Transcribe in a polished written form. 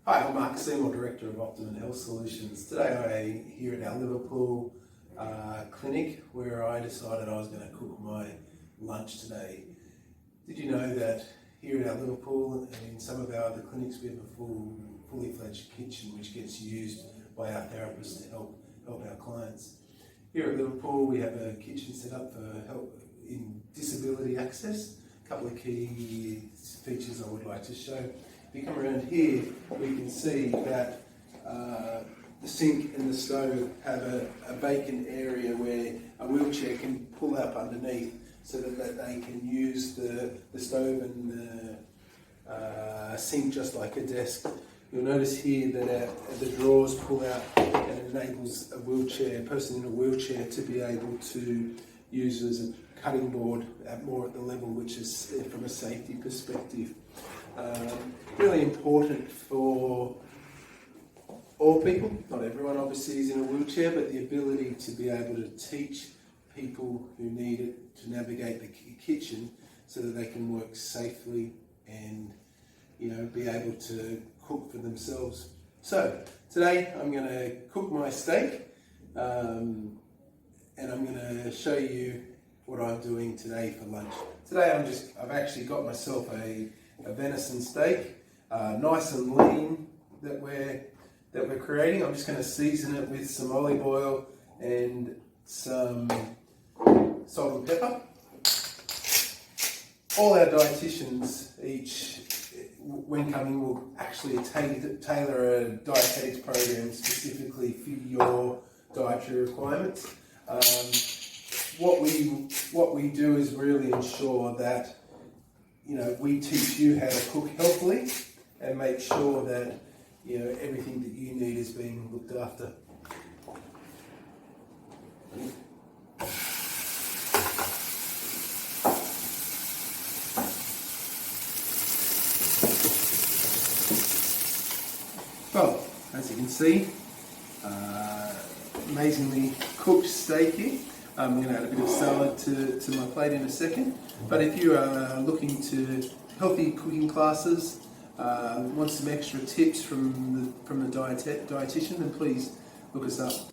Hi, I'm Mark Seymour, Director of Optimum Health Solutions. Today I'm here at our Liverpool clinic where I decided I was going to cook my lunch today. Did you know that here at our Liverpool and in some of our other clinics we have a fully fledged kitchen which gets used by our therapists to help our clients. Here at Liverpool we have a kitchen set up for help in disability access. A couple of key features I would like to show. If you come around here, we can see that the sink and the stove have a vacant area where a wheelchair can pull up underneath so that they can use the stove and the sink just like a desk. You'll notice here that the drawers pull out and it enables a person in a wheelchair to be able to use as a cutting board more at the level which is from a safety perspective. Really important for all people, not everyone obviously is in a wheelchair, but the ability to be able to teach people who need it to navigate the kitchen so that they can work safely and be able to cook for themselves. So today I'm going to cook my steak and I'm going to show you what I'm doing today for lunch. Today I've actually got myself a venison steak, nice and lean that we're creating. I'm just going to season it with some olive oil and some salt and pepper. All our dietitians when coming, will actually tailor a dietetics program specifically for your dietary requirements. What we do is really ensure that we teach you how to cook healthily and make sure that everything that you need is being looked after. Well, as you can see, amazingly cooked steak here. I'm going to add a bit of salad to my plate in a second. But if you are looking to healthy cooking classes, want some extra tips from the dietitian, then please look us up.